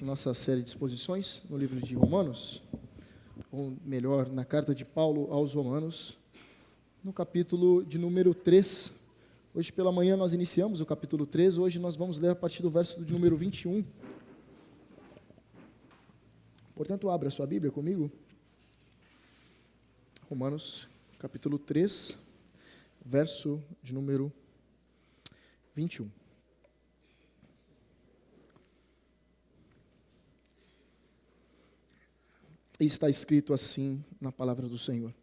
nossa série de exposições no livro de Romanos, ou melhor, na carta de Paulo aos Romanos, no capítulo de número 3. Hoje pela manhã nós iniciamos o capítulo 3, hoje nós vamos ler a partir do verso de número 21. Portanto, abra sua Bíblia comigo. Romanos, capítulo 3, verso de número 21. E está escrito assim na palavra do Senhor.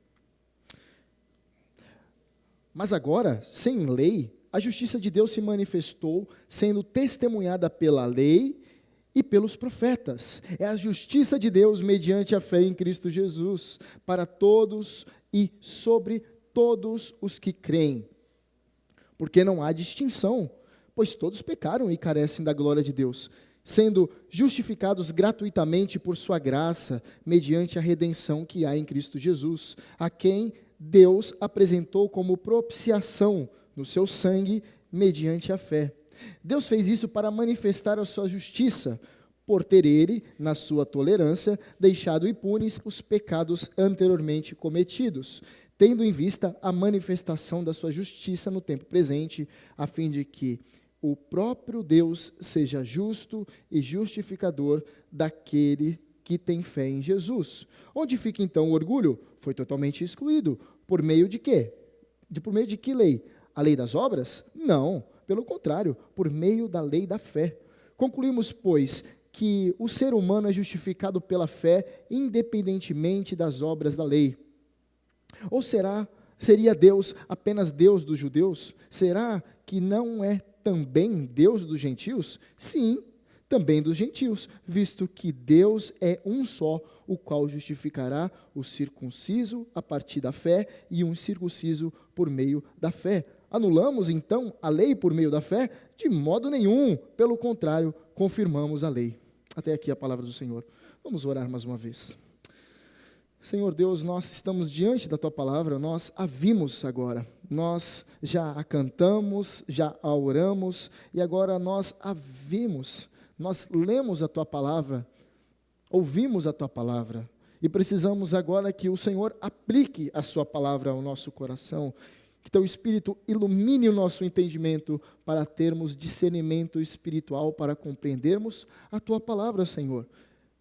Mas agora, sem lei, a justiça de Deus se manifestou, sendo testemunhada pela lei e pelos profetas. É a justiça de Deus mediante a fé em Cristo Jesus, para todos e sobre todos os que creem. Porque não há distinção, pois todos pecaram e carecem da glória de Deus, sendo justificados gratuitamente por sua graça, mediante a redenção que há em Cristo Jesus, a quem Deus apresentou como propiciação no seu sangue, mediante a fé. Deus fez isso para manifestar a sua justiça, por ter ele, na sua tolerância, deixado impunes os pecados anteriormente cometidos, tendo em vista a manifestação da sua justiça no tempo presente, a fim de que o próprio Deus seja justo e justificador daquele que tem fé em Jesus. Onde fica então o orgulho? Foi totalmente excluído. Por meio de quê? Por meio de que lei? A lei das obras? Não, pelo contrário, por meio da lei da fé. Concluímos, pois, que o ser humano é justificado pela fé, independentemente das obras da lei. Ou seria Deus apenas Deus dos judeus? Será que não é também Deus dos gentios? Sim, também dos gentios, visto que Deus é um só, o qual justificará o circunciso a partir da fé e o incircunciso por meio da fé. Anulamos, então, a lei por meio da fé? De modo nenhum, pelo contrário, confirmamos a lei. Até aqui a palavra do Senhor. Vamos orar mais uma vez. Senhor Deus, nós estamos diante da Tua palavra, nós a vimos agora, nós já a cantamos, já a oramos, e agora nós a vimos, nós lemos a Tua palavra, ouvimos a Tua palavra, e precisamos agora que o Senhor aplique a Sua palavra ao nosso coração, que Teu Espírito ilumine o nosso entendimento para termos discernimento espiritual, para compreendermos a Tua palavra, Senhor.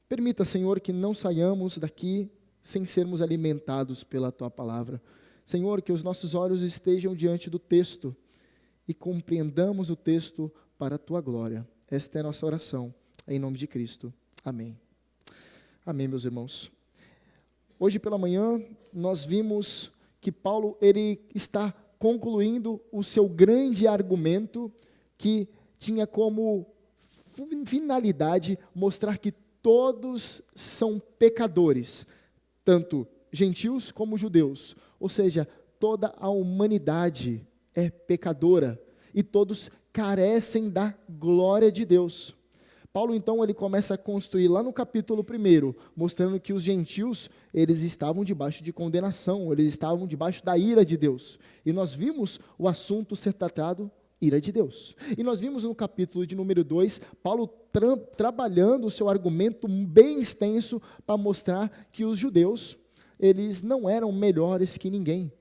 Permita, Senhor, que não saiamos daqui sem sermos alimentados pela Tua palavra. Senhor, que os nossos olhos estejam diante do texto e compreendamos o texto para a Tua glória. Esta é a nossa oração, em nome de Cristo. Amém. Amém, meus irmãos. Hoje pela manhã, nós vimos que Paulo ele está concluindo o seu grande argumento, que tinha como finalidade mostrar que todos são pecadores, tanto gentios como judeus, ou seja, toda a humanidade é pecadora e todos carecem da glória de Deus. Paulo então ele começa a construir lá no capítulo 1, mostrando que os gentios eles estavam debaixo de condenação, eles estavam debaixo da ira de Deus. E nós vimos o assunto ser tratado ira de Deus. E nós vimos no capítulo de número 2, Paulo trabalhando o seu argumento bem extenso para mostrar que os judeus, eles não eram melhores que ninguém,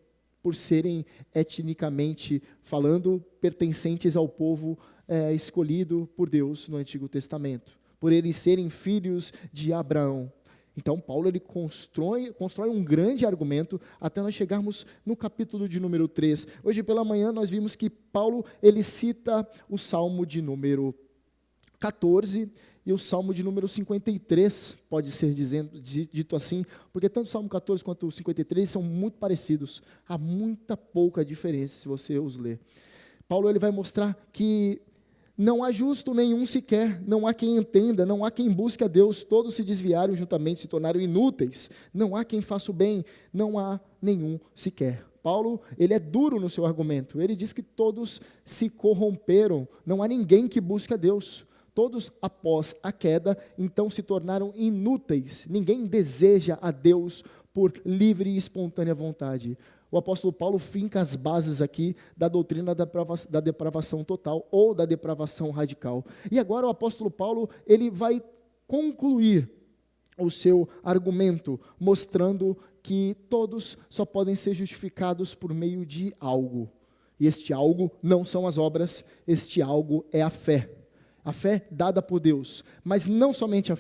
por serem etnicamente falando, pertencentes ao povo escolhido por Deus no Antigo Testamento, por eles serem filhos de Abraão. Então, Paulo ele constrói um grande argumento até nós chegarmos no capítulo de número 3. Hoje pela manhã nós vimos que Paulo ele cita o Salmo de número 14 e o Salmo de número 53, pode ser dito assim, porque tanto o Salmo 14 quanto o 53 são muito parecidos. Há muita pouca diferença se você os ler. Paulo ele vai mostrar que não há justo nenhum sequer, não há quem entenda, não há quem busque a Deus, todos se desviaram juntamente, se tornaram inúteis, não há quem faça o bem, não há nenhum sequer. Paulo, ele é duro no seu argumento, ele diz que todos se corromperam, não há ninguém que busque a Deus, todos após a queda, então se tornaram inúteis, ninguém deseja a Deus por livre e espontânea vontade. O apóstolo Paulo finca as bases aqui da doutrina da depravação total ou da depravação radical. E agora o apóstolo Paulo, ele vai concluir o seu argumento, mostrando que todos só podem ser justificados por meio de algo. E este algo não são as obras, este algo é a fé. A fé dada por Deus, mas não somente a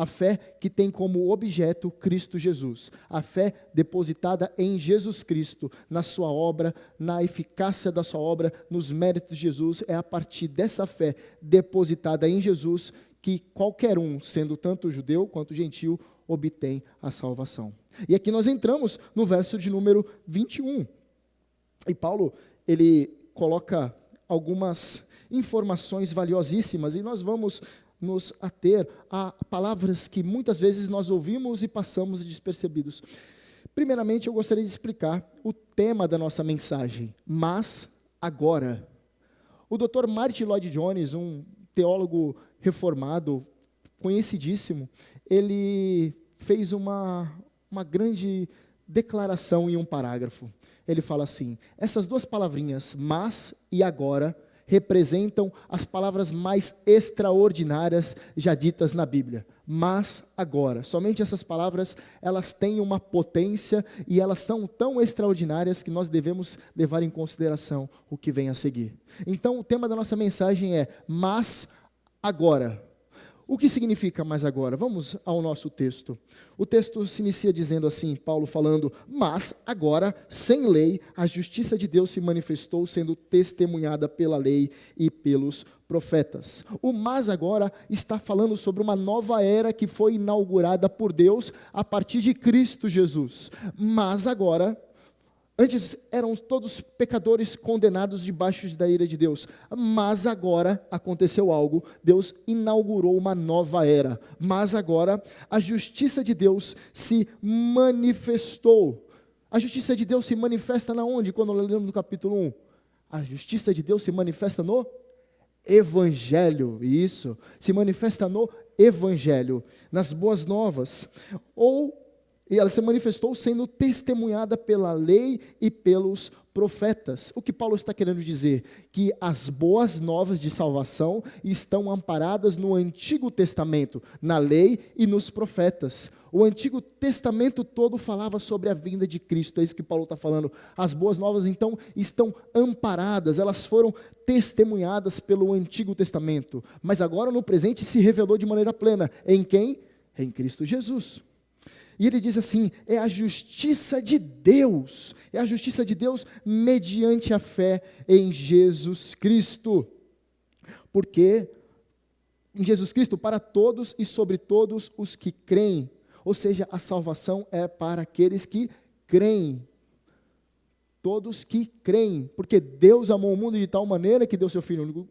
fé que tem como objeto Cristo Jesus. A fé depositada em Jesus Cristo, na sua obra, na eficácia da sua obra, nos méritos de Jesus. É a partir dessa fé depositada em Jesus que qualquer um, sendo tanto judeu quanto gentil, obtém a salvação. E aqui nós entramos no verso de número 21. E Paulo, ele coloca algumas informações valiosíssimas, e nós vamos nos ater a palavras que muitas vezes nós ouvimos e passamos despercebidos. Primeiramente, eu gostaria de explicar o tema da nossa mensagem, mas agora. O Dr. Martin Lloyd Jones, um teólogo reformado, conhecidíssimo, ele fez uma grande declaração em um parágrafo. Ele fala assim: essas duas palavrinhas, mas e agora, representam as palavras mais extraordinárias já ditas na Bíblia. Mas agora, somente essas palavras, elas têm uma potência e elas são tão extraordinárias que nós devemos levar em consideração o que vem a seguir. Então, o tema da nossa mensagem é: mas agora. O que significa mais agora? Vamos ao nosso texto. O texto se inicia dizendo assim, Paulo falando: mas agora, sem lei, a justiça de Deus se manifestou, sendo testemunhada pela lei e pelos profetas. O mas agora está falando sobre uma nova era que foi inaugurada por Deus a partir de Cristo Jesus. Mas agora, antes eram todos pecadores condenados debaixo da ira de Deus, mas agora aconteceu algo, Deus inaugurou uma nova era, mas agora a justiça de Deus se manifestou. A justiça de Deus se manifesta na onde? Quando lemos no capítulo 1, a justiça de Deus se manifesta no Evangelho, isso, se manifesta no Evangelho, nas boas novas, e ela se manifestou sendo testemunhada pela lei e pelos profetas. O que Paulo está querendo dizer? Que as boas novas de salvação estão amparadas no Antigo Testamento, na lei e nos profetas. O Antigo Testamento todo falava sobre a vinda de Cristo, é isso que Paulo está falando. As boas novas, então, estão amparadas, elas foram testemunhadas pelo Antigo Testamento. Mas agora, no presente, se revelou de maneira plena. Em quem? Em Cristo Jesus. E ele diz assim: é a justiça de Deus, é a justiça de Deus mediante a fé em Jesus Cristo. Porque em Jesus Cristo, para todos e sobre todos os que creem, ou seja, a salvação é para aqueles que creem. Todos que creem, porque Deus amou o mundo de tal maneira que deu seu Filho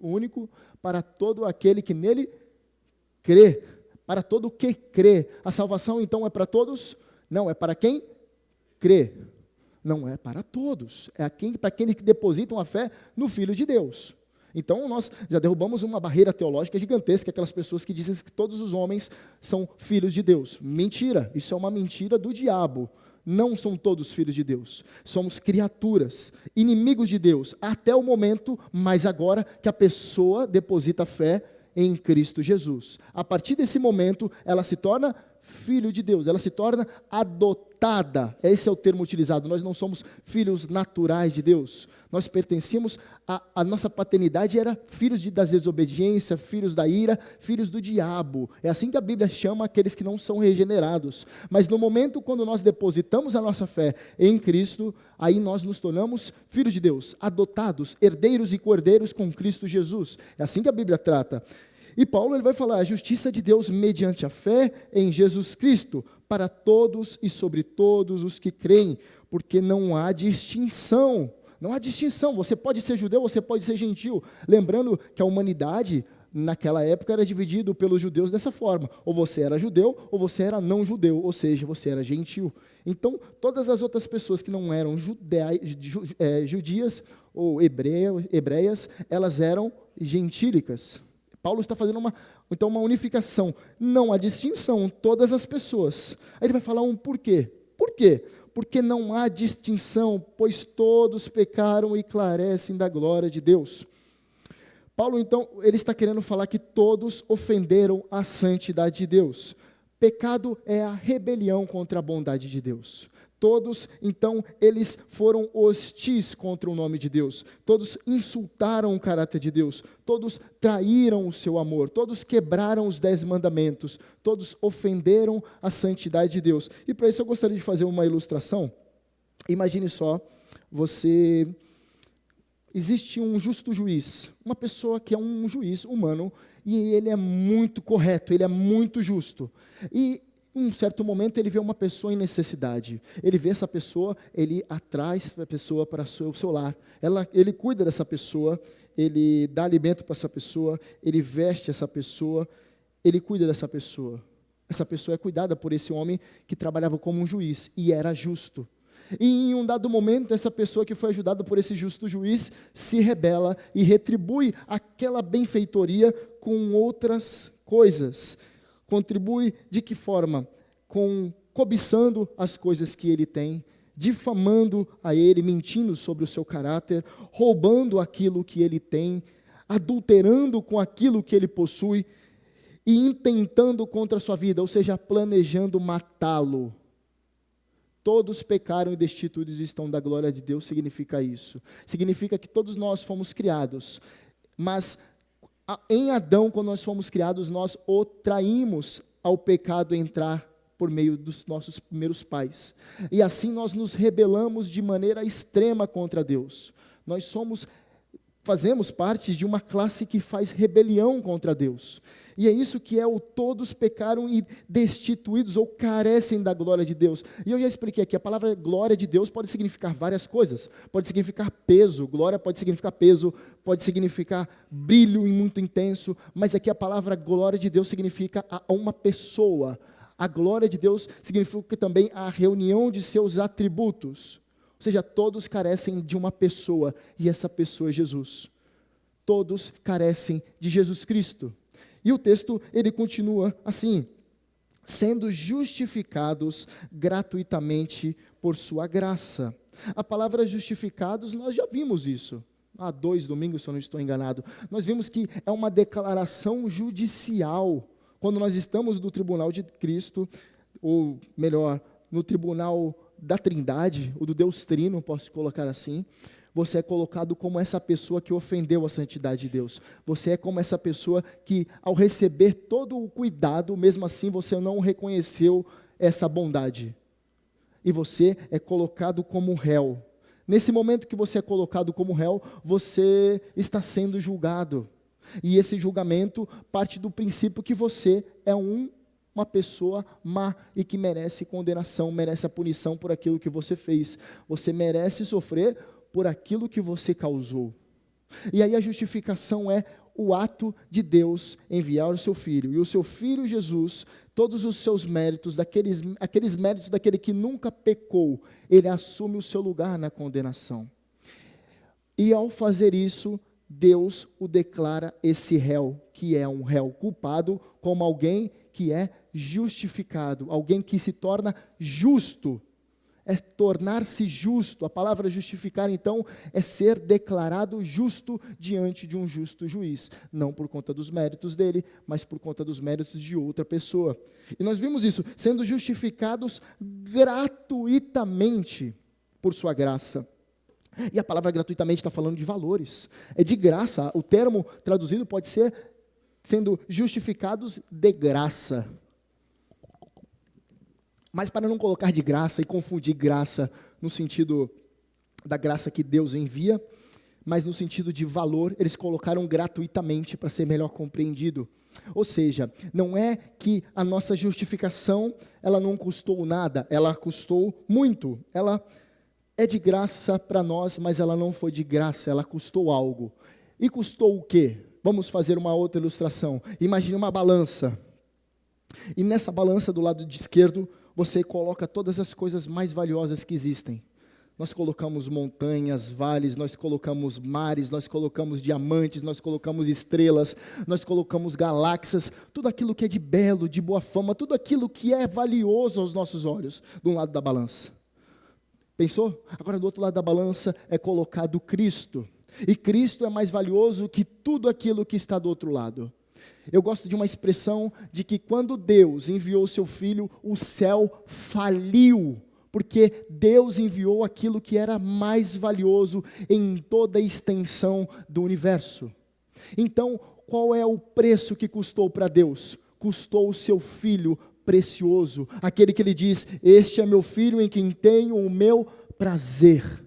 único para todo aquele que nele crê. Para todo o que crê. A salvação então é para todos? Não, é para quem crê. Não é para todos. É para aqueles que depositam a fé no Filho de Deus. Então nós já derrubamos uma barreira teológica gigantesca, aquelas pessoas que dizem que todos os homens são filhos de Deus. Mentira, isso é uma mentira do diabo. Não são todos filhos de Deus. Somos criaturas, inimigos de Deus, até o momento, mas agora que a pessoa deposita fé em Cristo Jesus. A partir desse momento, ela se torna filho de Deus, ela se torna adotada. Esse é o termo utilizado. Nós não somos filhos naturais de Deus. Nós pertencíamos, a nossa paternidade era filhos da desobediência, filhos da ira, filhos do diabo. É assim que a Bíblia chama aqueles que não são regenerados. Mas no momento quando nós depositamos a nossa fé em Cristo, aí nós nos tornamos filhos de Deus, adotados, herdeiros e cordeiros com Cristo Jesus. É assim que a Bíblia trata. E Paulo ele vai falar: a justiça de Deus mediante a fé em Jesus Cristo, para todos e sobre todos os que creem, porque não há distinção. Não há distinção, você pode ser judeu, você pode ser gentil. Lembrando que a humanidade, naquela época, era dividida pelos judeus dessa forma. Ou você era judeu, ou você era não judeu, ou seja, você era gentil. Então, todas as outras pessoas que não eram judias ou hebreias, elas eram gentílicas. Paulo está fazendo uma unificação. Não há distinção, todas as pessoas. Aí ele vai falar um porquê. Por quê? Porque não há distinção, pois todos pecaram e carecem da glória de Deus. Paulo, então, ele está querendo falar que todos ofenderam a santidade de Deus. Pecado é a rebelião contra a bondade de Deus. Todos, então, eles foram hostis contra o nome de Deus. Todos insultaram o caráter de Deus. Todos traíram o seu amor. Todos quebraram os 10 mandamentos. Todos ofenderam a santidade de Deus. E para isso eu gostaria de fazer uma ilustração. Imagine só, existe um justo juiz, uma pessoa que é um juiz humano, e ele é muito correto, ele é muito justo. E em um certo momento ele vê uma pessoa em necessidade. Ele vê essa pessoa, ele atrai a pessoa para o seu lar. Ele cuida dessa pessoa, ele dá alimento para essa pessoa, ele veste essa pessoa, ele cuida dessa pessoa. Essa pessoa é cuidada por esse homem que trabalhava como um juiz e era justo. E em um dado momento, essa pessoa que foi ajudada por esse justo juiz se rebela e retribui aquela benfeitoria com outras coisas. Contribui de que forma? Cobiçando as coisas que ele tem, difamando a ele, mentindo sobre o seu caráter, roubando aquilo que ele tem, adulterando com aquilo que ele possui e intentando contra a sua vida, ou seja, planejando matá-lo. Todos pecaram e destituídos estão da glória de Deus, significa isso. Significa que todos nós fomos criados, mas em Adão, quando nós fomos criados, nós o traímos ao pecado entrar por meio dos nossos primeiros pais. E assim nós nos rebelamos de maneira extrema contra Deus. Nós fazemos parte de uma classe que faz rebelião contra Deus. E é isso que é o todos pecaram e destituídos ou carecem da glória de Deus. E eu já expliquei aqui, a palavra glória de Deus pode significar várias coisas. Pode significar peso, glória pode significar peso, pode significar brilho muito intenso, mas aqui a palavra glória de Deus significa uma pessoa. A glória de Deus significa também a reunião de seus atributos. Ou seja, todos carecem de uma pessoa, e essa pessoa é Jesus. Todos carecem de Jesus Cristo. E o texto, ele continua assim: sendo justificados gratuitamente por sua graça. A palavra justificados, nós já vimos isso. Há 2 domingos, se eu não estou enganado. Nós vimos que é uma declaração judicial. Quando nós estamos no tribunal de Cristo, ou melhor, no tribunal da Trindade, ou do Deus Trino, posso colocar assim, você é colocado como essa pessoa que ofendeu a santidade de Deus. Você é como essa pessoa que, ao receber todo o cuidado, mesmo assim você não reconheceu essa bondade. E você é colocado como réu. Nesse momento que você é colocado como réu, você está sendo julgado. E esse julgamento parte do princípio que você é uma pessoa má e que merece condenação, merece a punição por aquilo que você fez. Você merece sofrer por aquilo que você causou. E aí a justificação é o ato de Deus enviar o seu Filho. E o seu Filho Jesus, todos os seus méritos, aqueles méritos daquele que nunca pecou, ele assume o seu lugar na condenação. E ao fazer isso, Deus o declara esse réu, que é um réu culpado, como alguém que é justificado, alguém que se torna justo. É tornar-se justo. A palavra justificar, então, é ser declarado justo diante de um justo juiz. Não por conta dos méritos dele, mas por conta dos méritos de outra pessoa. E nós vimos isso, sendo justificados gratuitamente por sua graça. E a palavra gratuitamente está falando de valores. É de graça. O termo traduzido pode ser sendo justificados de graça. Mas para não colocar de graça e confundir graça no sentido da graça que Deus envia, mas no sentido de valor, eles colocaram gratuitamente para ser melhor compreendido. Ou seja, não é que a nossa justificação, ela não custou nada, ela custou muito. Ela é de graça para nós, mas ela não foi de graça, ela custou algo. E custou o quê? Vamos fazer uma outra ilustração. Imagine uma balança. E nessa balança do lado de esquerdo, você coloca todas as coisas mais valiosas que existem. Nós colocamos montanhas, vales, nós colocamos mares, nós colocamos diamantes, nós colocamos estrelas, nós colocamos galáxias, tudo aquilo que é de belo, de boa fama, tudo aquilo que é valioso aos nossos olhos, de um lado da balança. Pensou? Agora do outro lado da balança é colocado Cristo. E Cristo é mais valioso que tudo aquilo que está do outro lado. Eu gosto de uma expressão de que quando Deus enviou o seu Filho, o céu faliu, porque Deus enviou aquilo que era mais valioso em toda a extensão do universo. Então, qual é o preço que custou para Deus? Custou o seu Filho precioso, aquele que ele diz: este é meu Filho em quem tenho o meu prazer.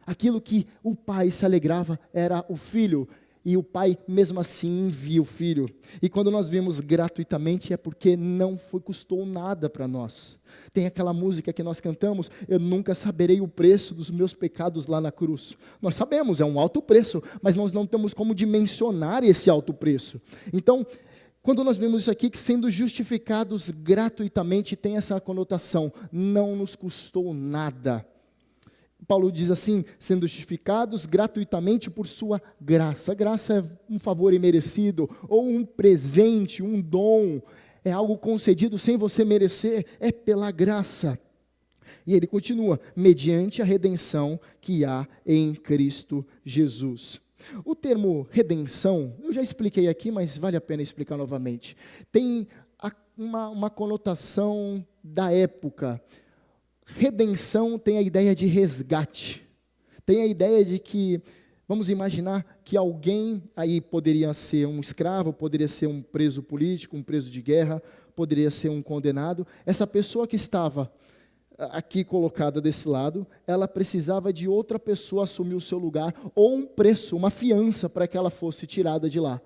Aquilo que o Pai se alegrava era o Filho, e o Pai mesmo assim envia o Filho. E quando nós vimos gratuitamente é porque não custou nada para nós. Tem aquela música que nós cantamos: eu nunca saberei o preço dos meus pecados lá na cruz. Nós sabemos, é um alto preço, mas nós não temos como dimensionar esse alto preço. Então, quando nós vemos isso aqui, que sendo justificados gratuitamente, tem essa conotação: não nos custou nada. Paulo diz assim: sendo justificados gratuitamente por sua graça. Graça é um favor imerecido, ou um presente, um dom, é algo concedido sem você merecer, é pela graça. E ele continua: mediante a redenção que há em Cristo Jesus. O termo redenção, eu já expliquei aqui, mas vale a pena explicar novamente. Tem uma conotação da época. Redenção tem a ideia de resgate, tem a ideia de que, vamos imaginar que alguém, aí poderia ser um escravo, poderia ser um preso político, um preso de guerra, poderia ser um condenado. Essa pessoa que estava aqui colocada desse lado, ela precisava de outra pessoa assumir o seu lugar, ou um preço, uma fiança para que ela fosse tirada de lá.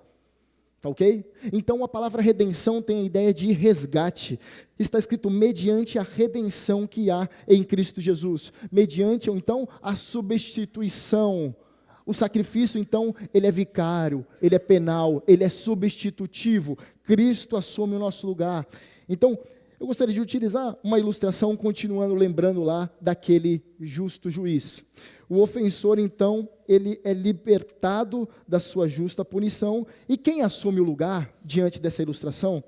Tá ok? Então a palavra redenção tem a ideia de resgate. Está escrito mediante a redenção que há em Cristo Jesus. Mediante, então, a substituição. O sacrifício, então, ele é vicário, ele é penal, ele é substitutivo. Cristo assume o nosso lugar. Então, eu gostaria de utilizar uma ilustração, continuando lembrando lá daquele justo juiz. O ofensor, então, ele é libertado da sua justa punição. E quem assume o lugar diante dessa ilustração?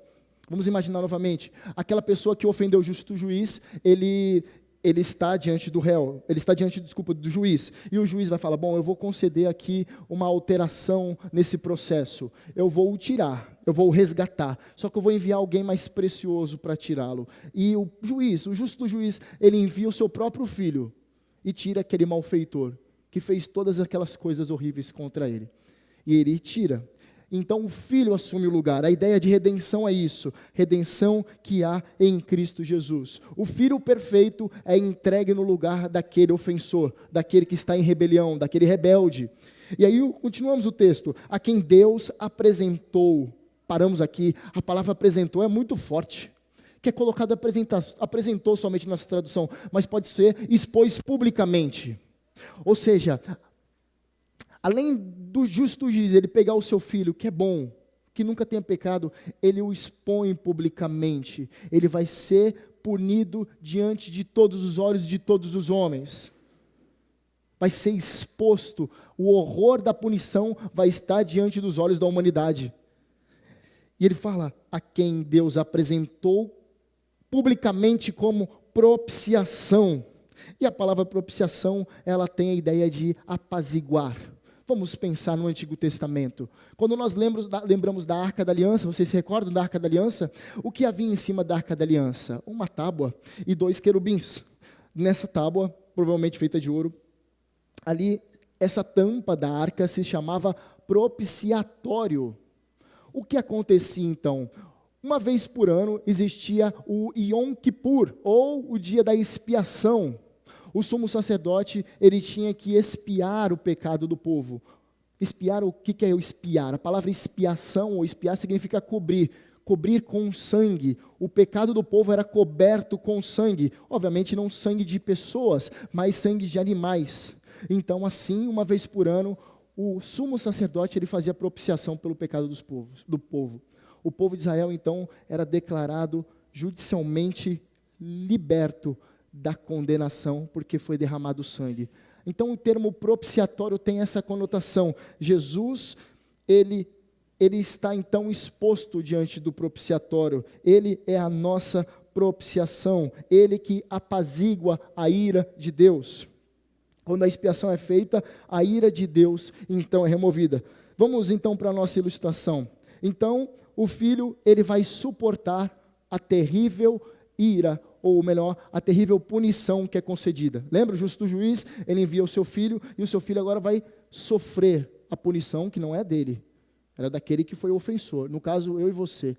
Vamos imaginar novamente. Aquela pessoa que ofendeu o justo juiz, ele está diante do réu, ele está diante, do juiz. E o juiz vai falar: bom, eu vou conceder aqui uma alteração nesse processo. Eu vou o tirar, eu vou o resgatar. Só que eu vou enviar alguém mais precioso para tirá-lo. E o juiz, o justo juiz, ele envia o seu próprio filho e tira aquele malfeitor que fez todas aquelas coisas horríveis contra ele. E ele tira. Então o Filho assume o lugar. A ideia de redenção é isso, redenção que há em Cristo Jesus. O Filho perfeito é entregue no lugar daquele ofensor, daquele que está em rebelião, daquele rebelde. E aí continuamos o texto: a quem Deus apresentou. Paramos aqui, a palavra apresentou é muito forte, que é colocado apresentou somente na nossa tradução, mas pode ser expôs publicamente. Ou seja, além do justo juiz, ele pegar o seu filho, que é bom, que nunca tenha pecado, ele o expõe publicamente. Ele vai ser punido diante de todos os olhos de todos os homens. Vai ser exposto. O horror da punição vai estar diante dos olhos da humanidade. E ele fala: a quem Deus apresentou publicamente como propiciação. E a palavra propiciação, ela tem a ideia de apaziguar. Vamos pensar no Antigo Testamento. Quando nós lembramos da Arca da Aliança, vocês se recordam da Arca da Aliança? O que havia em cima da Arca da Aliança? Uma tábua e 2 querubins. Nessa tábua, provavelmente feita de ouro, ali, essa tampa da arca se chamava propiciatório. O que acontecia então? Uma vez por ano existia o Yom Kippur, ou o dia da expiação. O sumo sacerdote, ele tinha que expiar o pecado do povo. Expiar, o que é expiar? A palavra expiação ou expiar significa cobrir. Cobrir com sangue. O pecado do povo era coberto com sangue. Obviamente não sangue de pessoas, mas sangue de animais. Então assim, uma vez por ano, o sumo sacerdote ele fazia propiciação pelo pecado do povo. O povo de Israel, então, era declarado judicialmente liberto da condenação, porque foi derramado sangue. Então, o termo propiciatório tem essa conotação. Jesus, ele está, então, exposto diante do propiciatório. Ele é a nossa propiciação. Ele que apazigua a ira de Deus. Quando a expiação é feita, a ira de Deus então é removida. Vamos então para a nossa ilustração. Então, o filho, ele vai suportar a terrível ira, ou melhor, a terrível punição que é concedida. Lembra, o justo juiz, ele envia o seu filho, e o seu filho agora vai sofrer a punição que não é dele, era daquele que foi o ofensor, no caso, eu e você.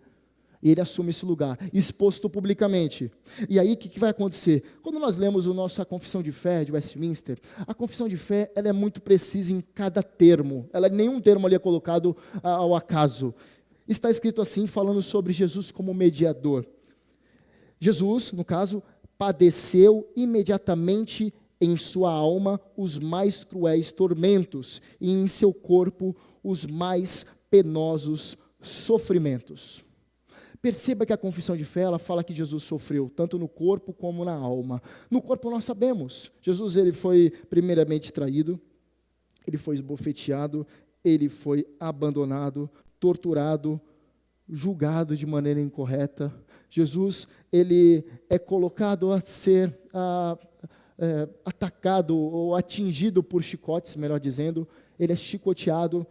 E ele assume esse lugar, exposto publicamente. E aí, o que vai acontecer? Quando nós lemos a nossa confissão de fé de Westminster, a confissão de fé, ela é muito precisa em cada termo. Nenhum termo ali é colocado ao acaso. Está escrito assim, falando sobre Jesus como mediador. Jesus, no caso, padeceu imediatamente em sua alma os mais cruéis tormentos e em seu corpo os mais penosos sofrimentos. Perceba que a confissão de fé, ela fala que Jesus sofreu, tanto no corpo como na alma. No corpo nós sabemos, Jesus ele foi primeiramente traído, ele foi esbofeteado, ele foi abandonado, torturado, julgado de maneira incorreta. Jesus, ele é colocado a ser atacado ou atingido por chicotes, melhor dizendo, ele é chicoteado.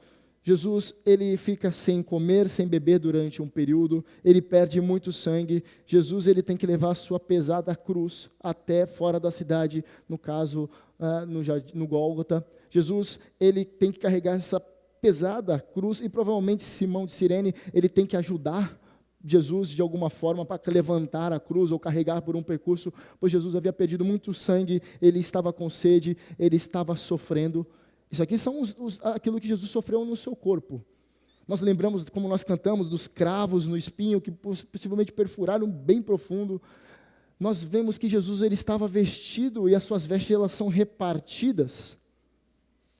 Jesus, ele fica sem comer, sem beber durante um período, ele perde muito sangue. Jesus, ele tem que levar a sua pesada cruz até fora da cidade, no caso, no Gólgota. Jesus, ele tem que carregar essa pesada cruz e provavelmente Simão de Cirene, ele tem que ajudar Jesus de alguma forma para levantar a cruz ou carregar por um percurso, pois Jesus havia perdido muito sangue, ele estava com sede, ele estava sofrendo. Isso aqui são aquilo que Jesus sofreu no seu corpo. Nós lembramos, como nós cantamos, dos cravos no espinho, que possivelmente perfuraram bem profundo. Nós vemos que Jesus ele estava vestido e as suas vestes elas são repartidas.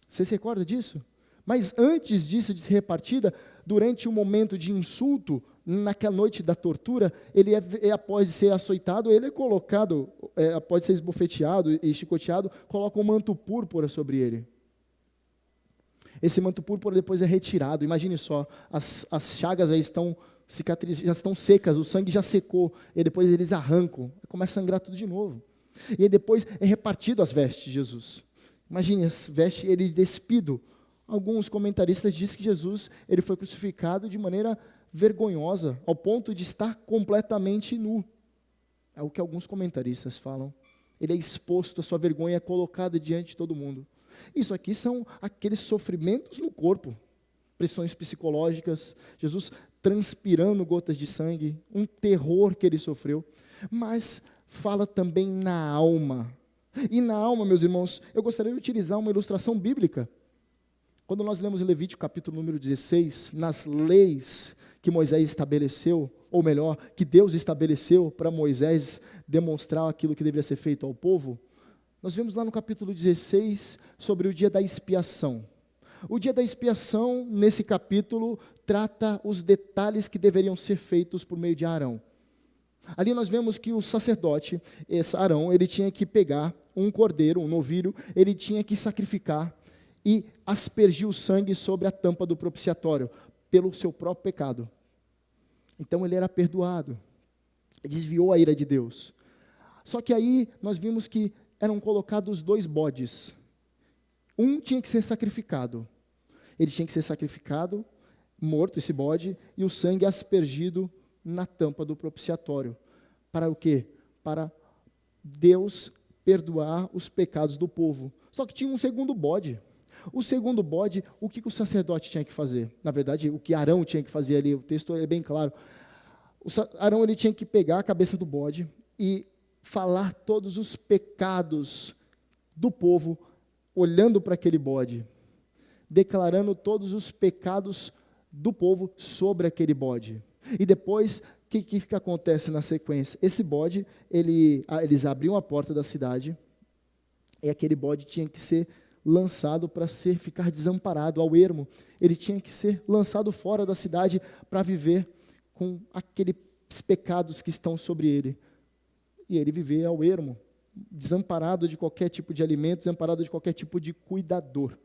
Você se recorda disso? Mas antes disso, de ser repartida, durante o momento de insulto, naquela noite da tortura, ele após ser açoitado, ele é colocado, após ser esbofeteado e chicoteado, coloca um manto púrpura sobre ele. Esse manto púrpura depois é retirado. Imagine só, as chagas já estão secas, o sangue já secou, e depois eles arrancam, começa a sangrar tudo de novo. E aí depois é repartido as vestes de Jesus. Imagine as vestes, ele despido. Alguns comentaristas dizem que Jesus ele foi crucificado de maneira vergonhosa, ao ponto de estar completamente nu. É o que alguns comentaristas falam. Ele é exposto, a sua vergonha é colocada diante de todo mundo. Isso aqui são aqueles sofrimentos no corpo, pressões psicológicas, Jesus transpirando gotas de sangue, um terror que ele sofreu, mas fala também na alma. E na alma, meus irmãos, eu gostaria de utilizar uma ilustração bíblica. Quando nós lemos em Levítico capítulo número 16, nas leis que Moisés estabeleceu, ou melhor, que Deus estabeleceu para Moisés demonstrar aquilo que deveria ser feito ao povo, nós vemos lá no capítulo 16 sobre o dia da expiação. O dia da expiação, nesse capítulo, trata os detalhes que deveriam ser feitos por meio de Arão. Ali nós vemos que o sacerdote, esse Arão, ele tinha que pegar um cordeiro, um novilho, ele tinha que sacrificar e aspergir o sangue sobre a tampa do propiciatório, pelo seu próprio pecado. Então ele era perdoado, desviou a ira de Deus. Só que aí nós vimos que eram colocados 2 bodes. Um tinha que ser sacrificado. Ele tinha que ser sacrificado, morto esse bode, e o sangue aspergido na tampa do propiciatório. Para o quê? Para Deus perdoar os pecados do povo. Só que tinha um segundo bode. O segundo bode, o que o sacerdote tinha que fazer? Na verdade, o que Arão tinha que fazer ali, o texto é bem claro. Arão ele tinha que pegar a cabeça do bode e falar todos os pecados do povo, olhando para aquele bode, declarando todos os pecados do povo sobre aquele bode. E depois, o que acontece na sequência? Esse bode, eles abriam a porta da cidade, e aquele bode tinha que ser lançado para ficar desamparado ao ermo. Ele tinha que ser lançado fora da cidade para viver com aqueles pecados que estão sobre ele. E ele viver ao ermo, desamparado de qualquer tipo de alimento, desamparado de qualquer tipo de cuidador.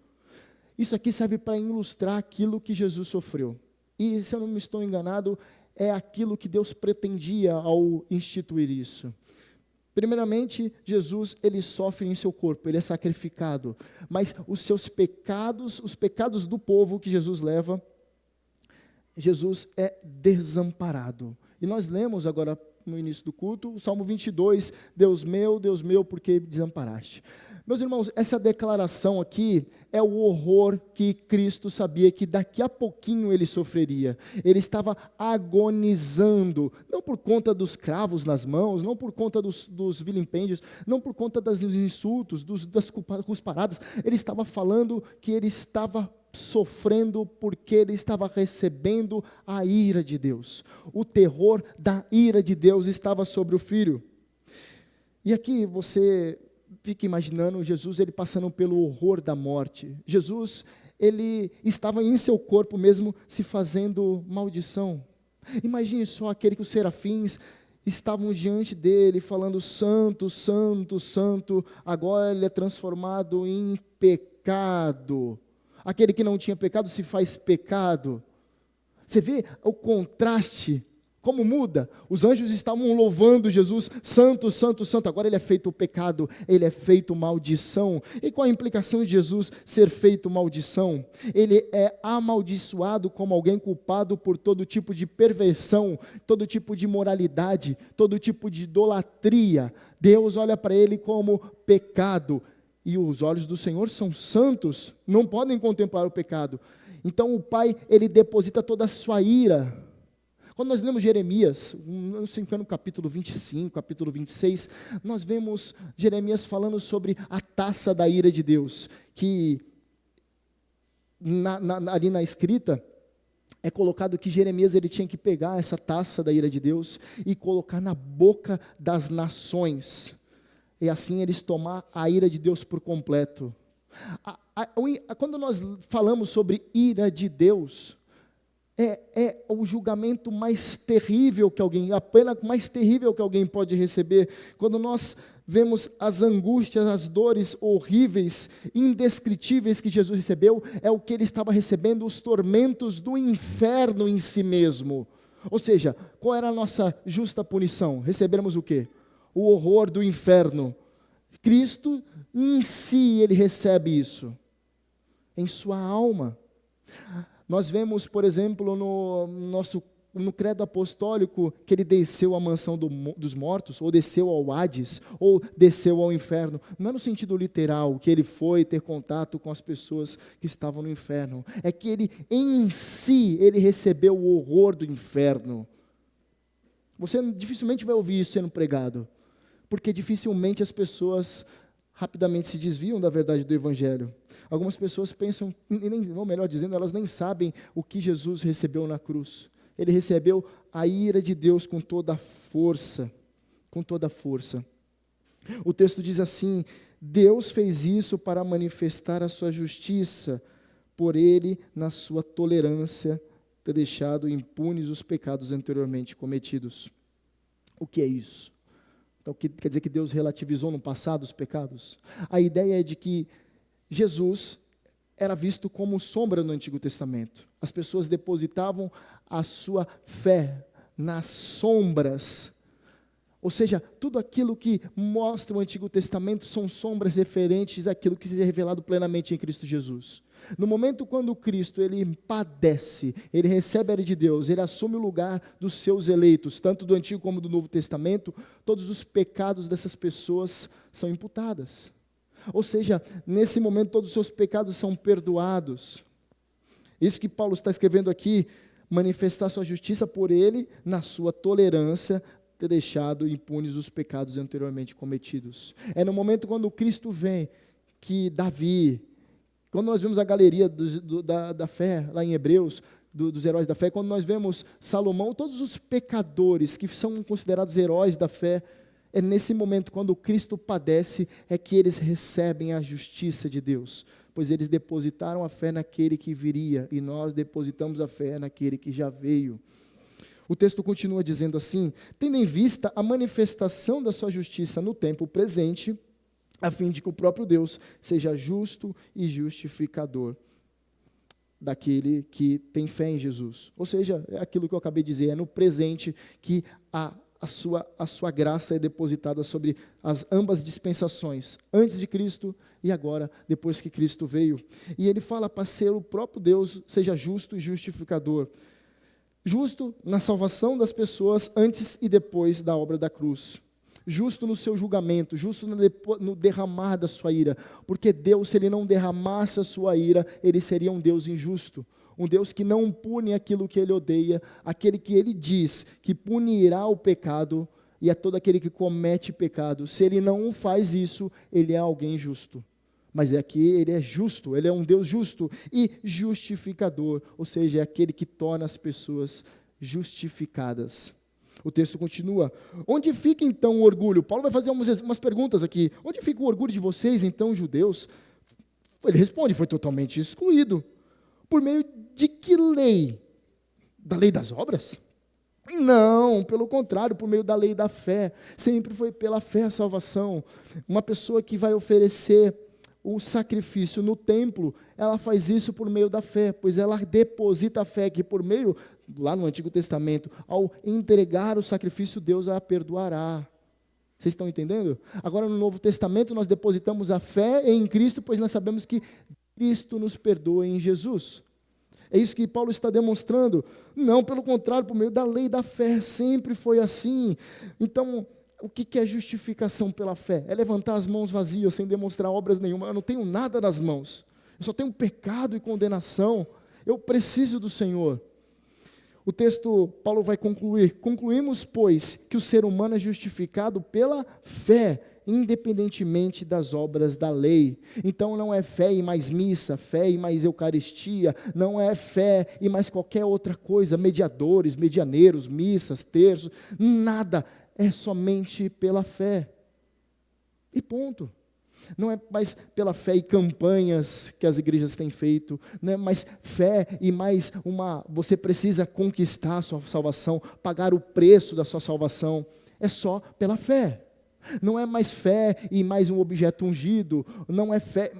Isso aqui serve para ilustrar aquilo que Jesus sofreu. E, se eu não me estou enganado, é aquilo que Deus pretendia ao instituir isso. Primeiramente, Jesus, ele sofre em seu corpo, ele é sacrificado, mas os seus pecados, os pecados do povo que Jesus leva, Jesus é desamparado. E nós lemos agora no início do culto, o Salmo 22, Deus meu, por que desamparaste? Meus irmãos, essa declaração aqui é o horror que Cristo sabia que daqui a pouquinho ele sofreria. Ele estava agonizando, não por conta dos cravos nas mãos, não por conta dos vilipêndios, não por conta dos insultos, das cusparadas. Ele estava falando que ele estava sofrendo porque ele estava recebendo a ira de Deus. O terror da ira de Deus estava sobre o Filho. E aqui você fica imaginando Jesus, ele passando pelo horror da morte. Jesus, ele estava em seu corpo mesmo se fazendo maldição. Imagine só aquele que os serafins estavam diante dele, falando santo, santo, santo, agora ele é transformado em pecado. Aquele que não tinha pecado se faz pecado. Você vê o contraste, como muda? Os anjos estavam louvando Jesus, santo, santo, santo. Agora ele é feito pecado, ele é feito maldição. E qual a implicação de Jesus ser feito maldição? Ele é amaldiçoado como alguém culpado por todo tipo de perversão, todo tipo de imoralidade, todo tipo de idolatria. Deus olha para ele como pecado. E os olhos do Senhor são santos, não podem contemplar o pecado. Então o Pai, ele deposita toda a sua ira. Quando nós lemos Jeremias, não sei se é no capítulo 25, capítulo 26, nós vemos Jeremias falando sobre a taça da ira de Deus, que ali na escrita, é colocado que Jeremias ele tinha que pegar essa taça da ira de Deus e colocar na boca das nações. E assim eles tomar a ira de Deus por completo. Quando nós falamos sobre ira de Deus, é o julgamento mais terrível que alguém, a pena mais terrível que alguém pode receber. Quando nós vemos as angústias, as dores horríveis, indescritíveis que Jesus recebeu, é o que ele estava recebendo, os tormentos do inferno em si mesmo. Ou seja, qual era a nossa justa punição? Recebermos o quê? O horror do inferno. Cristo em si, ele recebe isso, em sua alma. Nós vemos, por exemplo, no credo apostólico, que ele desceu à mansão dos mortos, ou desceu ao Hades, ou desceu ao inferno. Não é no sentido literal, que ele foi ter contato com as pessoas que estavam no inferno. É que ele, em si, ele recebeu o horror do inferno. Você dificilmente vai ouvir isso sendo pregado, porque dificilmente as pessoas rapidamente se desviam da verdade do Evangelho. Algumas pessoas pensam, ou melhor dizendo, elas nem sabem o que Jesus recebeu na cruz. Ele recebeu a ira de Deus com toda a força, com toda a força. O texto diz assim: Deus fez isso para manifestar a sua justiça, por ele, na sua tolerância, ter deixado impunes os pecados anteriormente cometidos. O que é isso? Então, quer dizer que Deus relativizou no passado os pecados? A ideia é de que Jesus era visto como sombra no Antigo Testamento. As pessoas depositavam a sua fé nas sombras. Ou seja, tudo aquilo que mostra o Antigo Testamento são sombras referentes àquilo que se é revelado plenamente em Cristo Jesus. No momento quando Cristo, ele padece, ele recebe a ira de Deus, ele assume o lugar dos seus eleitos, tanto do Antigo como do Novo Testamento, todos os pecados dessas pessoas são imputadas. Ou seja, nesse momento todos os seus pecados são perdoados. Isso que Paulo está escrevendo aqui, manifestar sua justiça por ele, na sua tolerância, ter deixado impunes os pecados anteriormente cometidos. É no momento quando Cristo vem, que Davi, quando nós vemos a galeria da fé, lá em Hebreus, dos heróis da fé, quando nós vemos Salomão, todos os pecadores que são considerados heróis da fé, é nesse momento, quando Cristo padece, é que eles recebem a justiça de Deus, pois eles depositaram a fé naquele que viria, e nós depositamos a fé naquele que já veio. O texto continua dizendo assim: tendo em vista a manifestação da sua justiça no tempo presente, a fim de que o próprio Deus seja justo e justificador daquele que tem fé em Jesus. Ou seja, é aquilo que eu acabei de dizer, é no presente que a sua graça é depositada sobre as ambas dispensações, antes de Cristo e agora, depois que Cristo veio. E ele fala para ser o próprio Deus, seja justo e justificador. Justo na salvação das pessoas antes e depois da obra da cruz. Justo no seu julgamento, justo no derramar da sua ira. Porque Deus, se Ele não derramasse a sua ira, Ele seria um Deus injusto. Um Deus que não pune aquilo que Ele odeia, aquele que Ele diz que punirá o pecado, e a todo aquele que comete pecado. Se Ele não faz isso, Ele é alguém justo. Mas aqui Ele é justo, Ele é um Deus justo e justificador, ou seja, é aquele que torna as pessoas justificadas. O texto continua, onde fica então o orgulho? Paulo vai fazer umas perguntas aqui, onde fica o orgulho de vocês então, judeus? Ele responde, foi totalmente excluído. Por meio de que lei? Da lei das obras? Não, pelo contrário, por meio da lei da fé. Sempre foi pela fé a salvação. Uma pessoa que vai oferecer o sacrifício no templo, ela faz isso por meio da fé, pois ela deposita a fé que por meio, lá no Antigo Testamento, ao entregar o sacrifício, Deus a perdoará. Vocês estão entendendo? Agora no Novo Testamento nós depositamos a fé em Cristo, pois nós sabemos que Cristo nos perdoa em Jesus. É isso que Paulo está demonstrando. Não, pelo contrário, por meio da lei da fé, sempre foi assim. Então, o que é justificação pela fé? É levantar as mãos vazias, sem demonstrar obras nenhuma. Eu não tenho nada nas mãos. Eu só tenho pecado e condenação. Eu preciso do Senhor. O texto, Paulo vai concluir. Concluímos, pois, que o ser humano é justificado pela fé, independentemente das obras da lei. Então não é fé e mais missa, fé e mais eucaristia, não é fé e mais qualquer outra coisa, mediadores, medianeiros, missas, terços, nada. É somente pela fé. E ponto. Não é mais pela fé e campanhas que as igrejas têm feito, não é mais fé e mais você precisa conquistar a sua salvação, pagar o preço da sua salvação. É só pela fé. Não é mais fé e mais um objeto ungido, não é fé,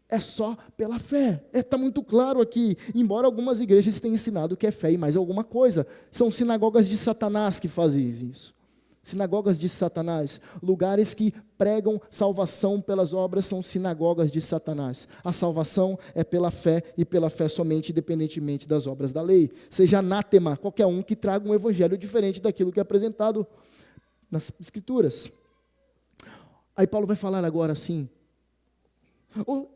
é só pela fé. Está muito claro aqui, embora algumas igrejas tenham ensinado que é fé e mais alguma coisa. São sinagogas de Satanás que fazem isso. Sinagogas de Satanás, lugares que pregam salvação pelas obras, são sinagogas de Satanás. A salvação é pela fé e pela fé somente, independentemente das obras da lei. Seja anátema qualquer um que traga um evangelho diferente daquilo que é apresentado nas Escrituras. Aí Paulo vai falar agora assim,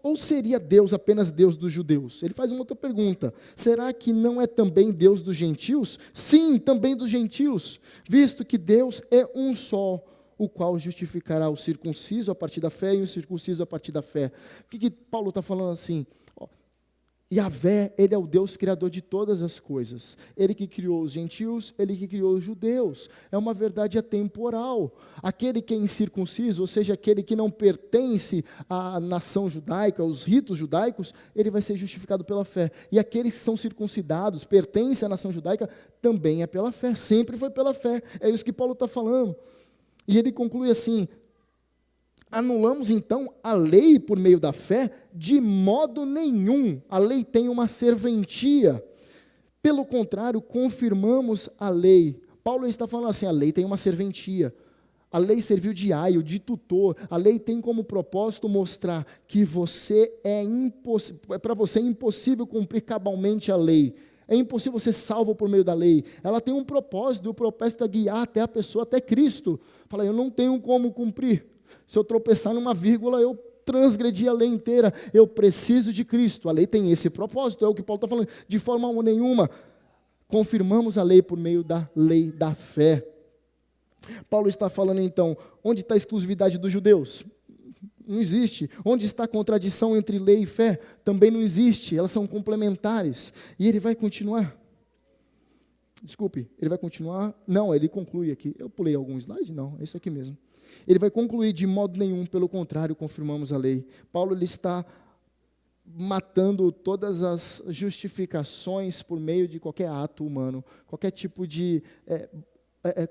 ou seria Deus apenas Deus dos judeus? Ele faz uma outra pergunta, será que não é também Deus dos gentios? Sim, também dos gentios, visto que Deus é um só, o qual justificará o circunciso a partir da fé e o incircunciso a partir da fé. O que Paulo está falando assim? Yahvé, Ele é o Deus criador de todas as coisas. Ele que criou os gentios, Ele que criou os judeus. É uma verdade atemporal. Aquele que é incircunciso, ou seja, aquele que não pertence à nação judaica, aos ritos judaicos, ele vai ser justificado pela fé. E aqueles que são circuncidados, pertencem à nação judaica, também é pela fé. Sempre foi pela fé. É isso que Paulo está falando. E ele conclui assim, anulamos então a lei por meio da fé? De modo nenhum. A lei tem uma serventia. Pelo contrário, confirmamos a lei. Paulo está falando assim, a lei tem uma serventia. A lei serviu de aio, de tutor. A lei tem como propósito mostrar que para você é impossível cumprir cabalmente a lei. É impossível ser salvo por meio da lei. Ela tem um propósito, e o propósito é guiar até a pessoa, até Cristo. Fala, eu não tenho como cumprir. Se eu tropeçar numa vírgula, eu transgredi a lei inteira. Eu preciso de Cristo. A lei tem esse propósito, é o que Paulo está falando. De forma nenhuma, confirmamos a lei por meio da lei da fé. Paulo está falando então, onde está a exclusividade dos judeus? Não existe. Onde está a contradição entre lei e fé? Também não existe. Elas são complementares. E ele vai continuar. Desculpe, ele vai continuar? Não, ele conclui aqui. Eu pulei algum slide? Não, é isso aqui mesmo. Ele vai concluir de modo nenhum, pelo contrário, confirmamos a lei. Paulo ele está matando todas as justificações por meio de qualquer ato humano, qualquer tipo de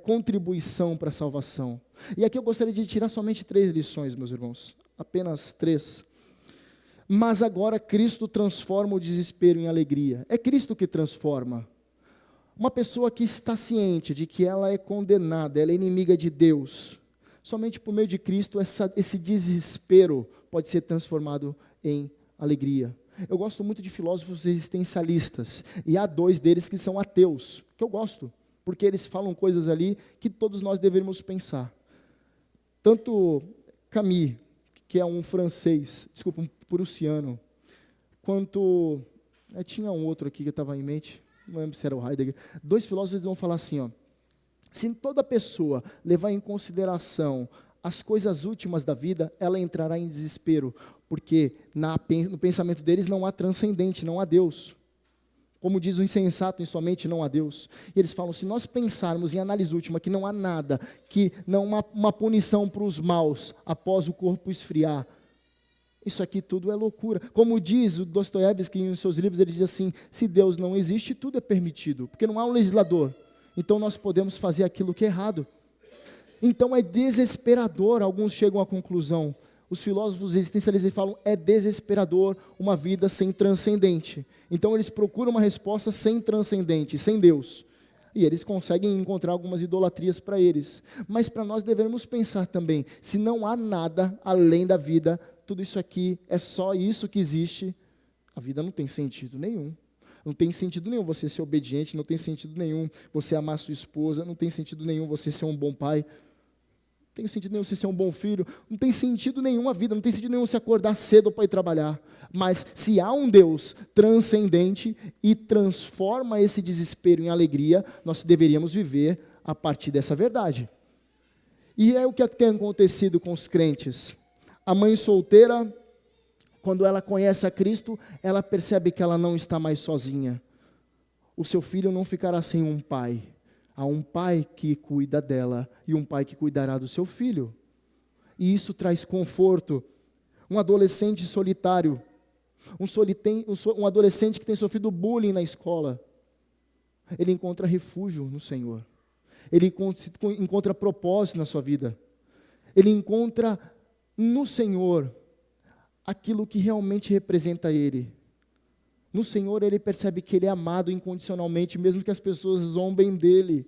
contribuição para a salvação. E aqui eu gostaria de tirar somente 3 lições, meus irmãos, apenas 3. Mas agora Cristo transforma o desespero em alegria. É Cristo que transforma. Uma pessoa que está ciente de que ela é condenada, ela é inimiga de Deus, somente por meio de Cristo esse desespero pode ser transformado em alegria. Eu gosto muito de filósofos existencialistas, e há 2 deles que são ateus, que eu gosto, porque eles falam coisas ali que todos nós deveríamos pensar. Tanto Camus, que é um francês, um prussiano, quanto, tinha um outro aqui que eu estava em mente, não lembro se era o Heidegger, 2 filósofos vão falar assim, ó, se toda pessoa levar em consideração as coisas últimas da vida, ela entrará em desespero, porque no pensamento deles não há transcendente, não há Deus. Como diz o insensato, em sua mente não há Deus. E eles falam, se nós pensarmos em análise última, que não há nada, que não há uma punição para os maus após o corpo esfriar, isso aqui tudo é loucura. Como diz o Dostoiévski em seus livros, ele diz assim, se Deus não existe, tudo é permitido, porque não há um legislador. Então nós podemos fazer aquilo que é errado. Então é desesperador, alguns chegam à conclusão, os filósofos existencialistas falam, é desesperador uma vida sem transcendente. Então eles procuram uma resposta sem transcendente, sem Deus. E eles conseguem encontrar algumas idolatrias para eles. Mas para nós devemos pensar também, se não há nada além da vida, tudo isso aqui é só isso que existe, a vida não tem sentido nenhum. Não tem sentido nenhum você ser obediente, não tem sentido nenhum você amar sua esposa, não tem sentido nenhum você ser um bom pai, não tem sentido nenhum você ser um bom filho, não tem sentido nenhum a vida, não tem sentido nenhum você acordar cedo para ir trabalhar. Mas se há um Deus transcendente e transforma esse desespero em alegria, nós deveríamos viver a partir dessa verdade. E é o que tem acontecido com os crentes. A mãe solteira, quando ela conhece a Cristo, ela percebe que ela não está mais sozinha. O seu filho não ficará sem um pai. Há um pai que cuida dela e um pai que cuidará do seu filho. E isso traz conforto. Um adolescente solitário, um adolescente que tem sofrido bullying na escola, ele encontra refúgio no Senhor. Ele encontra propósito na sua vida. Ele encontra no Senhor aquilo que realmente representa Ele. No Senhor ele percebe que Ele é amado incondicionalmente, mesmo que as pessoas zombem dele.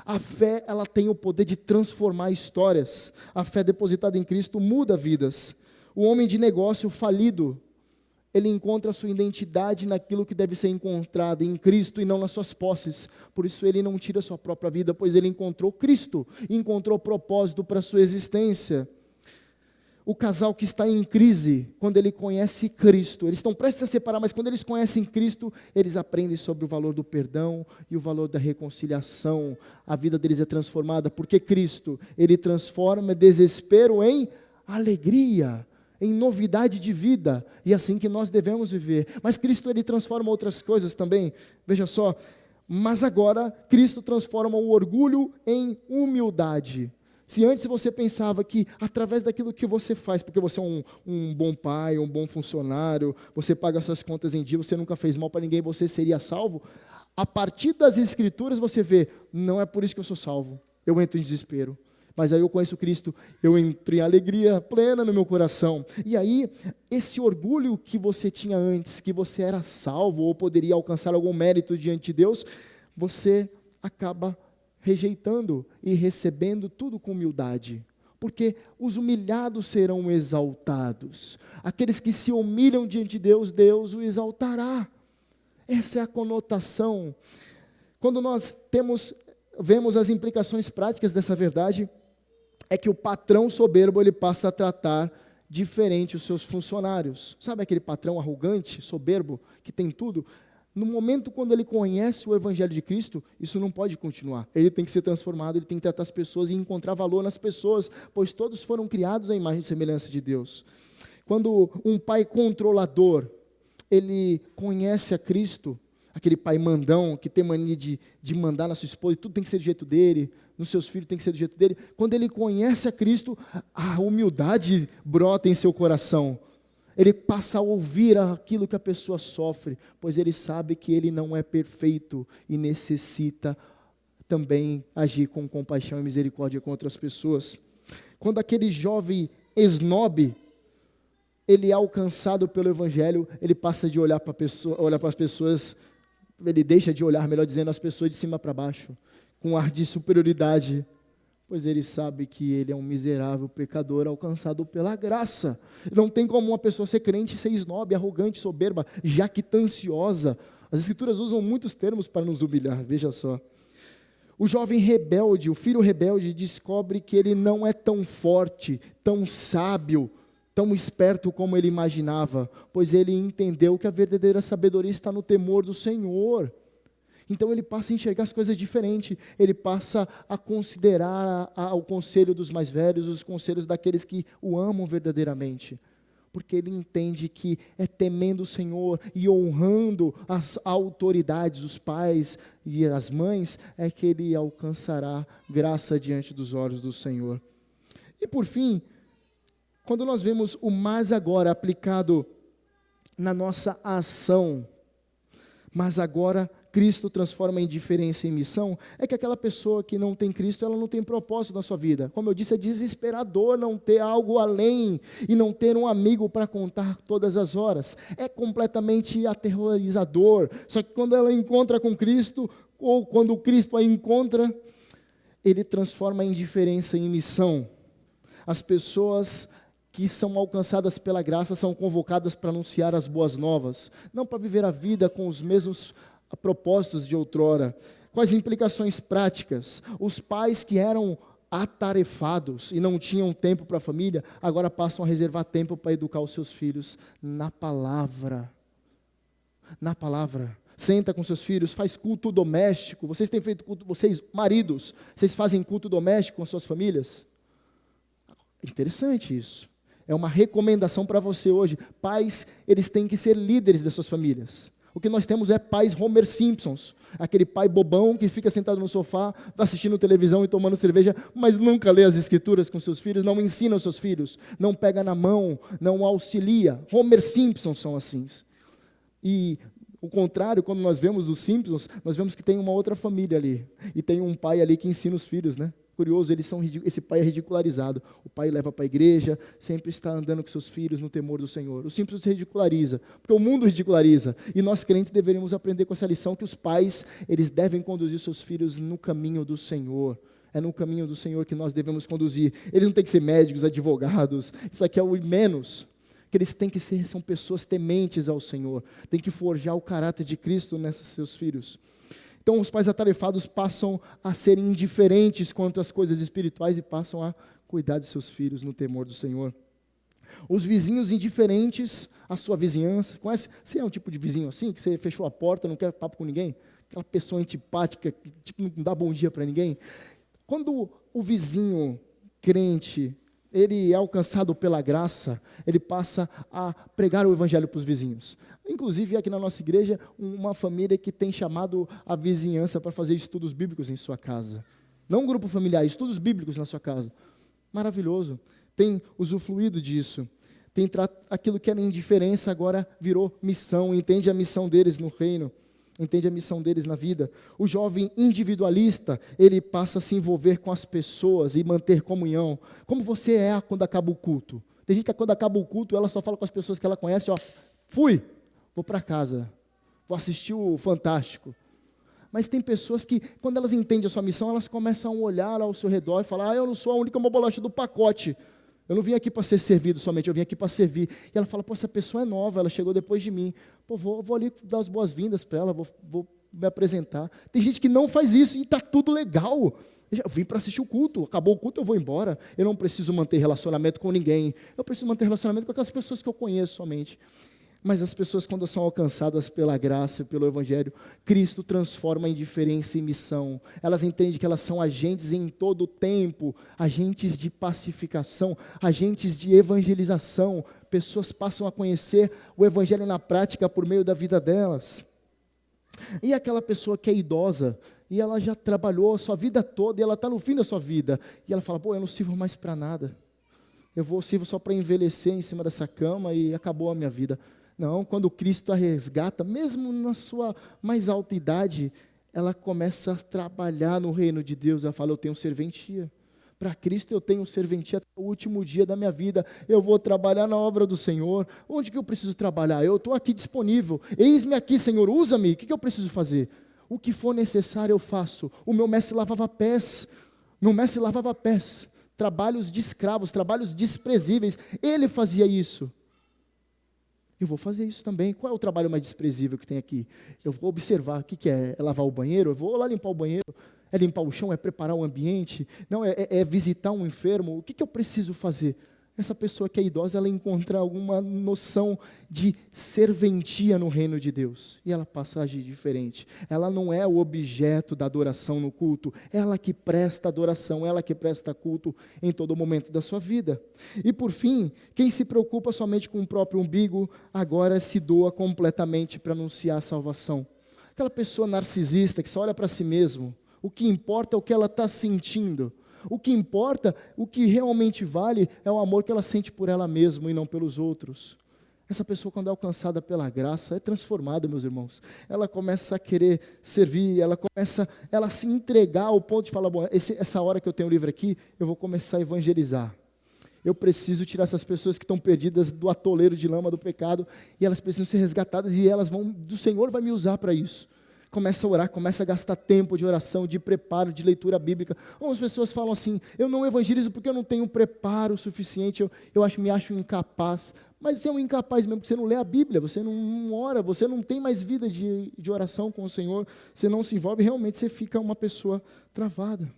A fé, ela tem o poder de transformar histórias. A fé depositada em Cristo muda vidas. O homem de negócio falido, ele encontra a sua identidade naquilo que deve ser encontrado em Cristo e não nas suas posses. Por isso ele não tira a sua própria vida, pois ele encontrou Cristo, encontrou propósito para a sua existência. O casal que está em crise, quando ele conhece Cristo, eles estão prestes a separar, mas quando eles conhecem Cristo, eles aprendem sobre o valor do perdão e o valor da reconciliação. A vida deles é transformada, porque Cristo, Ele transforma desespero em alegria, em novidade de vida, e é assim que nós devemos viver. Mas Cristo, Ele transforma outras coisas também, veja só, mas agora Cristo transforma o orgulho em humildade. Se antes você pensava que através daquilo que você faz, porque você é um bom pai, um bom funcionário, você paga suas contas em dia, você nunca fez mal para ninguém, você seria salvo, a partir das Escrituras você vê, não é por isso que eu sou salvo, eu entro em desespero. Mas aí eu conheço Cristo, eu entro em alegria plena no meu coração. E aí, esse orgulho que você tinha antes, que você era salvo, ou poderia alcançar algum mérito diante de Deus, você acaba rejeitando e recebendo tudo com humildade, porque os humilhados serão exaltados, aqueles que se humilham diante de Deus, Deus o exaltará. Essa é a conotação. Quando nós vemos as implicações práticas dessa verdade, é que o patrão soberbo, ele passa a tratar diferente os seus funcionários. Sabe aquele patrão arrogante, soberbo, que tem tudo? No momento quando ele conhece o Evangelho de Cristo, isso não pode continuar. Ele tem que ser transformado, ele tem que tratar as pessoas e encontrar valor nas pessoas, pois todos foram criados à imagem e semelhança de Deus. Quando um pai controlador, ele conhece a Cristo, aquele pai mandão, que tem mania de mandar na sua esposa, tudo tem que ser do jeito dele, nos seus filhos tem que ser do jeito dele. Quando ele conhece a Cristo, a humildade brota em seu coração. Ele passa a ouvir aquilo que a pessoa sofre, pois ele sabe que ele não é perfeito e necessita também agir com compaixão e misericórdia com outras pessoas. Quando aquele jovem esnobe, ele é alcançado pelo Evangelho, ele passa de olhar para as pessoas Ele deixa de olhar, melhor dizendo, as pessoas de cima para baixo, com um ar de superioridade, pois ele sabe que ele é um miserável pecador alcançado pela graça. Não tem como uma pessoa ser crente, ser esnobe, arrogante, soberba, jactanciosa. As Escrituras usam muitos termos para nos humilhar, veja só. O jovem rebelde, o filho rebelde, descobre que ele não é tão forte, tão sábio, tão esperto como ele imaginava, pois ele entendeu que a verdadeira sabedoria está no temor do Senhor. Então ele passa a enxergar as coisas diferente, ele passa a considerar o conselho dos mais velhos, os conselhos daqueles que o amam verdadeiramente. Porque ele entende que é temendo o Senhor e honrando as autoridades, os pais e as mães, é que ele alcançará graça diante dos olhos do Senhor. E por fim, quando nós vemos o mas agora aplicado na nossa ação, mas agora Cristo transforma a indiferença em missão, é que aquela pessoa que não tem Cristo, ela não tem propósito na sua vida. Como eu disse, é desesperador não ter algo além e não ter um amigo para contar todas as horas. É completamente aterrorizador. Só que quando ela encontra com Cristo, ou quando Cristo a encontra, ele transforma a indiferença em missão. As pessoas que são alcançadas pela graça são convocadas para anunciar as boas novas, não para viver a vida com os mesmos propósitos de outrora. Com as implicações práticas, os pais que eram atarefados e não tinham tempo para a família, agora passam a reservar tempo para educar os seus filhos na palavra. Na palavra. Senta com seus filhos, faz culto doméstico. Vocês têm feito culto, vocês, maridos, vocês fazem culto doméstico com suas famílias? Interessante isso. É uma recomendação para você hoje. Pais, eles têm que ser líderes das suas famílias. O que nós temos é pais Homer Simpsons, aquele pai bobão que fica sentado no sofá, assistindo televisão e tomando cerveja, mas nunca lê as Escrituras com seus filhos, não ensina os seus filhos, não pega na mão, não auxilia. Homer Simpsons são assim. E o contrário, quando nós vemos os Simpsons, nós vemos que tem uma outra família ali, e tem um pai ali que ensina os filhos, né? Curioso, esse pai é ridicularizado. O pai leva para a igreja, sempre está andando com seus filhos no temor do Senhor. O simples se ridiculariza, porque o mundo ridiculariza. E nós crentes deveríamos aprender com essa lição que os pais, eles devem conduzir seus filhos no caminho do Senhor. É no caminho do Senhor que nós devemos conduzir. Eles não têm que ser médicos, advogados, isso aqui é o menos. Que eles têm que ser, são pessoas tementes ao Senhor. Tem que forjar o caráter de Cristo nesses seus filhos. Então, os pais atarefados passam a ser indiferentes quanto às coisas espirituais e passam a cuidar de seus filhos no temor do Senhor. Os vizinhos indiferentes à sua vizinhança. Conhece? Você é um tipo de vizinho assim, que você fechou a porta, não quer papo com ninguém? Aquela pessoa antipática, que tipo, não dá bom dia para ninguém? Quando o vizinho crente, ele é alcançado pela graça, ele passa a pregar o evangelho para os vizinhos. Inclusive, aqui na nossa igreja, uma família que tem chamado a vizinhança para fazer estudos bíblicos em sua casa. Não um grupo familiar, estudos bíblicos na sua casa. Maravilhoso. Tem usufruído disso. Tem aquilo que era indiferença, agora virou missão. Entende a missão deles no reino. Entende a missão deles na vida. O jovem individualista, ele passa a se envolver com as pessoas e manter comunhão. Como você é quando acaba o culto. Tem gente que quando acaba o culto, ela só fala com as pessoas que ela conhece, ó, fui. Vou para casa, vou assistir o Fantástico. Mas tem pessoas que, quando elas entendem a sua missão, elas começam a olhar ao seu redor e falar, eu não sou a única bolacha do pacote. Eu não vim aqui para ser servido somente, eu vim aqui para servir. E ela fala, essa pessoa é nova, ela chegou depois de mim. Vou ali dar as boas-vindas para ela, vou me apresentar. Tem gente que não faz isso e está tudo legal. Eu vim para assistir o culto, acabou o culto, eu vou embora. Eu não preciso manter relacionamento com ninguém. Eu preciso manter relacionamento com aquelas pessoas que eu conheço somente. Mas as pessoas, quando são alcançadas pela graça, pelo Evangelho, Cristo transforma a indiferença em missão. Elas entendem que elas são agentes em todo o tempo, agentes de pacificação, agentes de evangelização. Pessoas passam a conhecer o Evangelho na prática por meio da vida delas. E aquela pessoa que é idosa, e ela já trabalhou a sua vida toda, e ela está no fim da sua vida, e ela fala, eu não sirvo mais para nada. Sirvo só para envelhecer em cima dessa cama e acabou a minha vida. Não, quando Cristo a resgata, mesmo na sua mais alta idade, ela começa a trabalhar no reino de Deus. Ela fala, eu tenho serventia. Para Cristo eu tenho serventia até o último dia da minha vida. Eu vou trabalhar na obra do Senhor. Onde que eu preciso trabalhar? Eu estou aqui disponível. Eis-me aqui, Senhor, usa-me. O que eu preciso fazer? O que for necessário eu faço. O meu mestre lavava pés. Meu mestre lavava pés. Trabalhos de escravos, trabalhos desprezíveis. Ele fazia isso. Eu vou fazer isso também. Qual é o trabalho mais desprezível que tem aqui? Eu vou observar. O que é? É lavar o banheiro? Eu vou lá limpar o banheiro. É limpar o chão? É preparar o ambiente? Não, é visitar um enfermo? O que eu preciso fazer? Essa pessoa que é idosa, ela encontra alguma noção de serventia no reino de Deus. E ela passa a agir diferente. Ela não é o objeto da adoração no culto. Ela que presta adoração, ela que presta culto em todo momento da sua vida. E por fim, quem se preocupa somente com o próprio umbigo, agora se doa completamente para anunciar a salvação. Aquela pessoa narcisista que só olha para si mesmo. O que importa é o que ela está sentindo. O que importa, o que realmente vale, é o amor que ela sente por ela mesma e não pelos outros. Essa pessoa, quando é alcançada pela graça, é transformada, meus irmãos. Ela começa a querer servir, ela se entregar ao ponto de falar, bom, essa hora que eu tenho o livro aqui, eu vou começar a evangelizar. Eu preciso tirar essas pessoas que estão perdidas do atoleiro de lama do pecado, e elas precisam ser resgatadas, e o Senhor vai me usar para isso. Começa a orar, começa a gastar tempo de oração, de preparo, de leitura bíblica. Algumas pessoas falam assim, eu não evangelizo porque eu não tenho preparo suficiente, me acho incapaz. Mas você é um incapaz mesmo, porque você não lê a Bíblia, você não ora, você não tem mais vida de oração com o Senhor, você não se envolve, realmente você fica uma pessoa travada.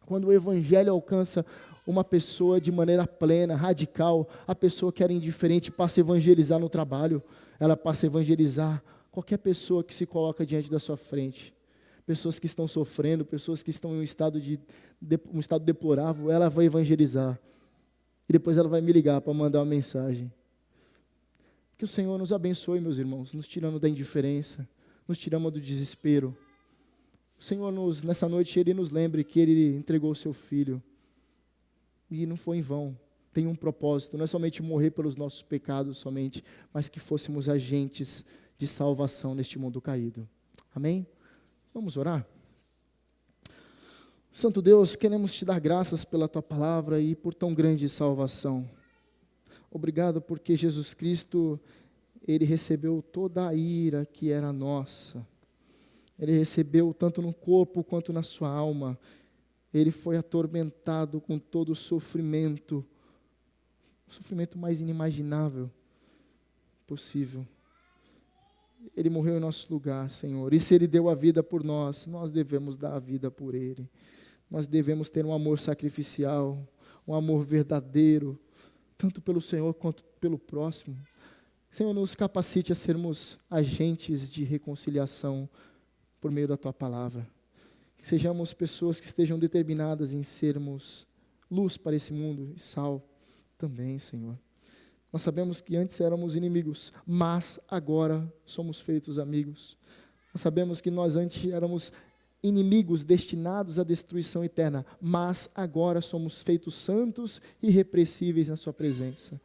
Quando o Evangelho alcança uma pessoa de maneira plena, radical, a pessoa que era indiferente passa a evangelizar no trabalho, ela passa a evangelizar qualquer pessoa que se coloca diante da sua frente, pessoas que estão sofrendo, pessoas que estão em um estado deplorável, ela vai evangelizar. E depois ela vai me ligar para mandar uma mensagem. Que o Senhor nos abençoe, meus irmãos, nos tirando da indiferença, nos tirando do desespero. O Senhor, nessa noite, Ele nos lembre que Ele entregou o Seu Filho. E não foi em vão. Tem um propósito, não é somente morrer pelos nossos pecados somente, mas que fôssemos agentes de salvação neste mundo caído. Amém? Vamos orar? Santo Deus, queremos te dar graças pela tua palavra e por tão grande salvação. Obrigado porque Jesus Cristo, Ele recebeu toda a ira que era nossa. Ele recebeu tanto no corpo quanto na sua alma. Ele foi atormentado com todo o sofrimento mais inimaginável possível. Ele morreu em nosso lugar, Senhor. E se Ele deu a vida por nós, nós devemos dar a vida por Ele. Nós devemos ter um amor sacrificial, um amor verdadeiro, tanto pelo Senhor quanto pelo próximo. Senhor, nos capacite a sermos agentes de reconciliação por meio da Tua palavra. Que sejamos pessoas que estejam determinadas em sermos luz para esse mundo e sal também, Senhor. Nós sabemos que antes éramos inimigos, mas agora somos feitos amigos. Nós sabemos que nós antes éramos inimigos destinados à destruição eterna, mas agora somos feitos santos e irrepreensíveis na sua presença.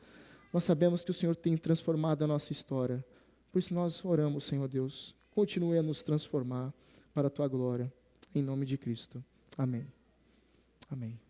Nós sabemos que o Senhor tem transformado a nossa história. Por isso nós oramos, Senhor Deus, continue a nos transformar para a tua glória. Em nome de Cristo. Amém. Amém.